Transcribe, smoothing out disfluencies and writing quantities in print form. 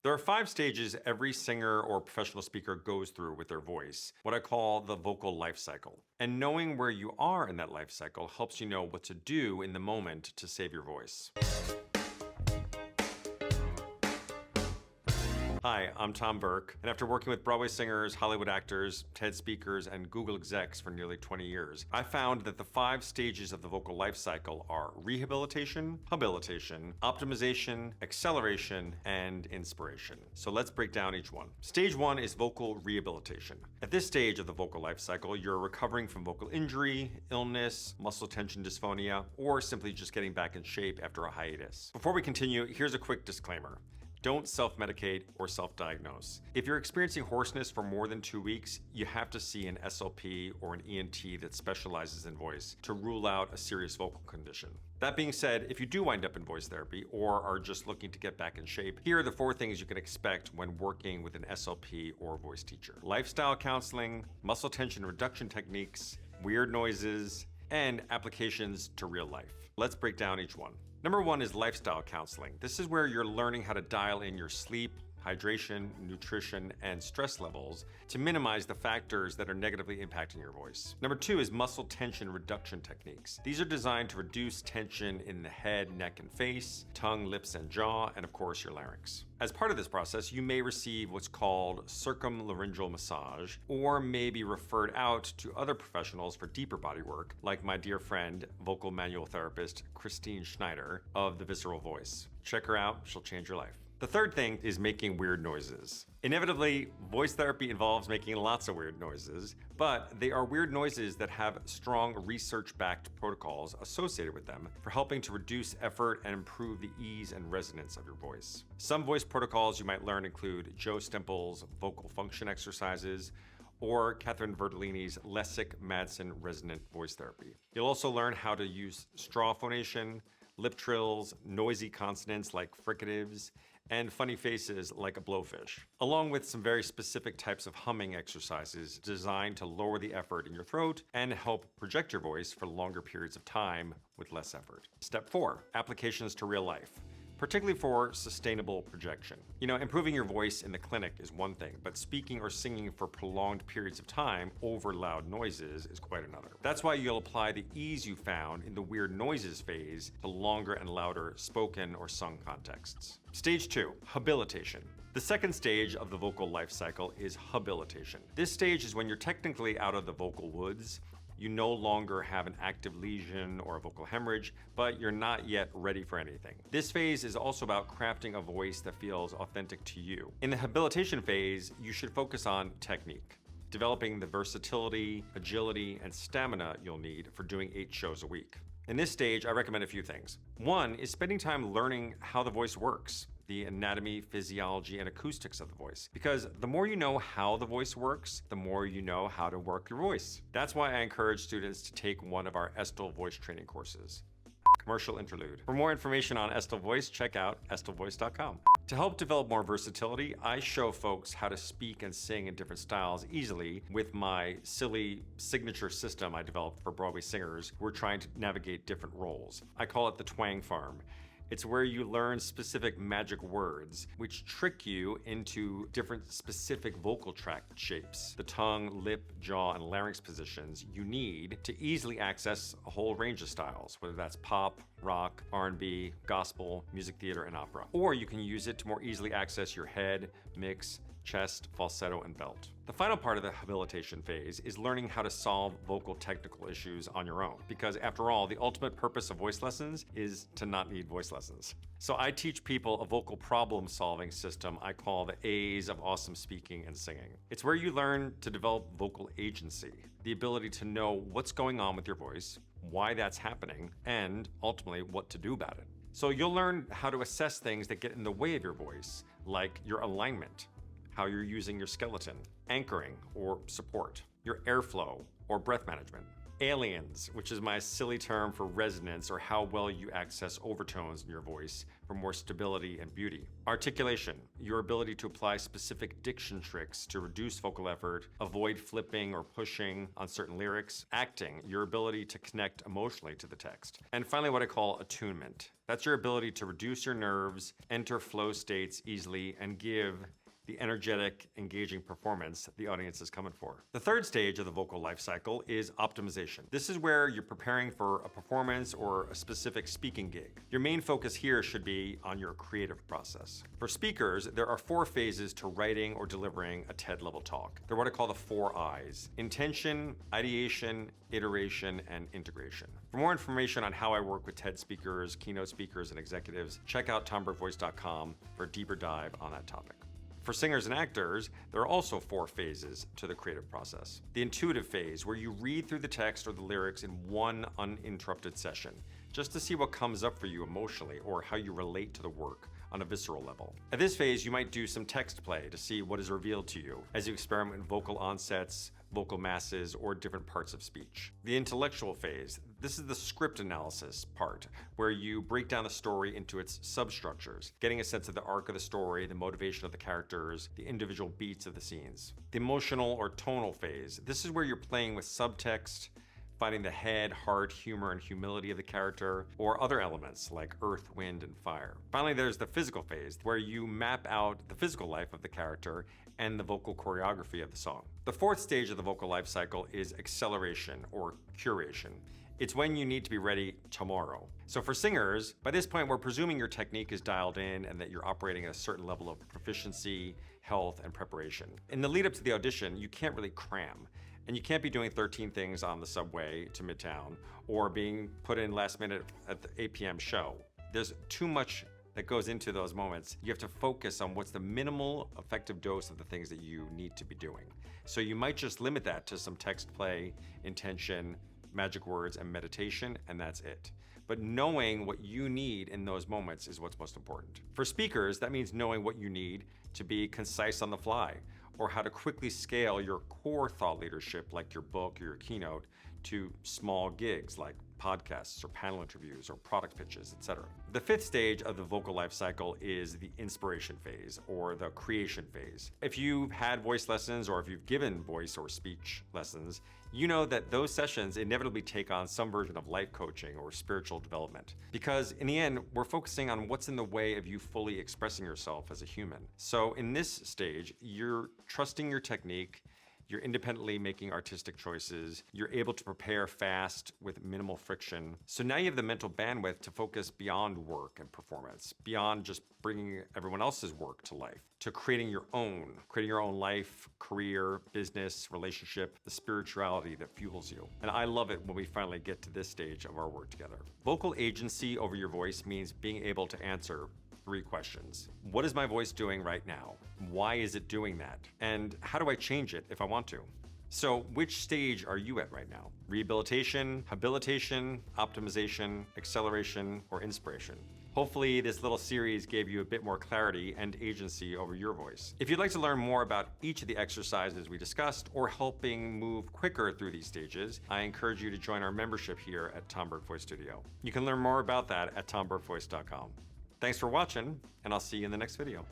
There are 5 stages every singer or professional speaker goes through with their voice, what I call the vocal life cycle. And knowing where you are in that life cycle helps you know what to do in the moment to save your voice. Hi, I'm Tom Burke, and after working with Broadway singers, Hollywood actors, TED speakers, and Google execs for nearly 20 years, I found that the 5 stages of the vocal life cycle are rehabilitation, habilitation, optimization, acceleration, and inspiration. So let's break down each one. Stage 1 is vocal rehabilitation. At this stage of the vocal life cycle, you're recovering from vocal injury, illness, muscle tension dysphonia, or simply just getting back in shape after a hiatus. Before we continue, here's a quick disclaimer. Don't self-medicate or self-diagnose. If you're experiencing hoarseness for more than 2 weeks, you have to see an SLP or an ENT that specializes in voice to rule out a serious vocal condition. That being said, if you do wind up in voice therapy or are just looking to get back in shape, here are the 4 things you can expect when working with an SLP or voice teacher. Lifestyle counseling, muscle tension reduction techniques, weird noises, and applications to real life. Let's break down each one. Number 1 is lifestyle counseling. This is where you're learning how to dial in your sleep, hydration, nutrition, and stress levels to minimize the factors that are negatively impacting your voice. Number 2 is muscle tension reduction techniques. These are designed to reduce tension in the head, neck, and face, tongue, lips, and jaw, and of course your larynx. As part of this process, you may receive what's called circumlaryngeal massage, or may be referred out to other professionals for deeper body work, like my dear friend, vocal manual therapist Christine Schneider of The Visceral Voice. Check her out, she'll change your life. The third thing is making weird noises. Inevitably, voice therapy involves making lots of weird noises, but they are weird noises that have strong research-backed protocols associated with them for helping to reduce effort and improve the ease and resonance of your voice. Some voice protocols you might learn include Joe Stimple's vocal function exercises, or Catherine Verdolini's Lessig-Madsen resonant voice therapy. You'll also learn how to use straw phonation, lip trills, noisy consonants like fricatives, and funny faces like a blowfish, along with some very specific types of humming exercises designed to lower the effort in your throat and help project your voice for longer periods of time with less effort. Step 4, applications to real life, particularly for sustainable projection. You know, improving your voice in the clinic is one thing, but speaking or singing for prolonged periods of time over loud noises is quite another. That's why you'll apply the ease you found in the weird noises phase to longer and louder spoken or sung contexts. Stage 2, habilitation. The second stage of the vocal life cycle is habilitation. This stage is when you're technically out of the vocal woods. You no longer have an active lesion or a vocal hemorrhage, but you're not yet ready for anything. This phase is also about crafting a voice that feels authentic to you. In the habilitation phase, you should focus on technique, developing the versatility, agility, and stamina you'll need for doing 8 shows a week. In this stage, I recommend a few things. 1 is spending time learning how the voice works, the anatomy, physiology, and acoustics of the voice. Because the more you know how the voice works, the more you know how to work your voice. That's why I encourage students to take one of our estillvoice training courses. Commercial interlude. For more information on estillvoice, check out estillvoice.com. To help develop more versatility, I show folks how to speak and sing in different styles easily with my silly signature system I developed for Broadway singers who are trying to navigate different roles. I call it the twangfarm. It's where you learn specific magic words, which trick you into different specific vocal tract shapes, the tongue, lip, jaw, and larynx positions you need to easily access a whole range of styles, whether that's pop, rock, R&B, gospel, music theater, and opera. Or you can use it to more easily access your head, mix, chest, falsetto, and belt. The final part of the habilitation phase is learning how to solve vocal technical issues on your own, because after all, the ultimate purpose of voice lessons is to not need voice lessons. So I teach people a vocal problem-solving system I call the A's of awesome speaking and singing. It's where you learn to develop vocal agency, the ability to know what's going on with your voice, why that's happening, and ultimately what to do about it. So you'll learn how to assess things that get in the way of your voice, like your alignment, how you're using your skeleton, anchoring or support, your airflow or breath management, Aliens, which is my silly term for resonance or how well you access overtones in your voice for more stability and beauty. Articulation, your ability to apply specific diction tricks to reduce vocal effort, avoid flipping or pushing on certain lyrics. Acting, your ability to connect emotionally to the text. And finally, what I call attunement. That's your ability to reduce your nerves, enter flow states easily, and give the energetic, engaging performance the audience is coming for. The third stage of the vocal life cycle is optimization. This is where you're preparing for a performance or a specific speaking gig. Your main focus here should be on your creative process. For speakers, there are 4 phases to writing or delivering a TED-level talk. They're what I call the 4 I's: intention, ideation, iteration, and integration. For more information on how I work with TED speakers, keynote speakers, and executives, check out tomburkevoice.com for a deeper dive on that topic. For singers and actors, there are also 4 phases to the creative process. The intuitive phase, where you read through the text or the lyrics in one uninterrupted session, just to see what comes up for you emotionally or how you relate to the work on a visceral level. At this phase, you might do some text play to see what is revealed to you as you experiment with vocal onsets, vocal masses, or different parts of speech. The intellectual phase, this is the script analysis part, where you break down the story into its substructures, getting a sense of the arc of the story, the motivation of the characters, the individual beats of the scenes. The emotional or tonal phase, this is where you're playing with subtext, finding the head, heart, humor, and humility of the character, or other elements like earth, wind, and fire. Finally, there's the physical phase, where you map out the physical life of the character and the vocal choreography of the song. The 4th stage of the vocal life cycle is acceleration or curation. It's when you need to be ready tomorrow. So for singers, by this point, we're presuming your technique is dialed in and that you're operating at a certain level of proficiency, health, and preparation. In the lead up to the audition, you can't really cram. And you can't be doing 13 things on the subway to Midtown or being put in last minute at the 8 p.m. show. There's too much that goes into those moments. You have to focus on what's the minimal effective dose of the things that you need to be doing. So you might just limit that to some text play, intention, magic words, and meditation, and that's it. But knowing what you need in those moments is what's most important. For speakers, that means knowing what you need to be concise on the fly, or how to quickly scale your core thought leadership, like your book or your keynote, to small gigs like podcasts or panel interviews or product pitches, etc. The 5th stage of the vocal life cycle is the inspiration phase or the creation phase. If you've had voice lessons or if you've given voice or speech lessons, you know that those sessions inevitably take on some version of life coaching or spiritual development. Because in the end, we're focusing on what's in the way of you fully expressing yourself as a human. So in this stage, you're trusting your technique, you're independently making artistic choices, you're able to prepare fast with minimal friction. So now you have the mental bandwidth to focus beyond work and performance, beyond just bringing everyone else's work to life, to creating your own life, career, business, relationship, the spirituality that fuels you. And I love it when we finally get to this stage of our work together. Vocal agency over your voice means being able to answer 3 questions. What is my voice doing right now? Why is it doing that? And how do I change it if I want to? So which stage are you at right now? Rehabilitation, habilitation, optimization, acceleration, or inspiration? Hopefully this little series gave you a bit more clarity and agency over your voice. If you'd like to learn more about each of the exercises we discussed or helping move quicker through these stages, I encourage you to join our membership here at tomburkevoicestudio. You can learn more about that at tomburkevoice.com. Thanks for watching, and I'll see you in the next video.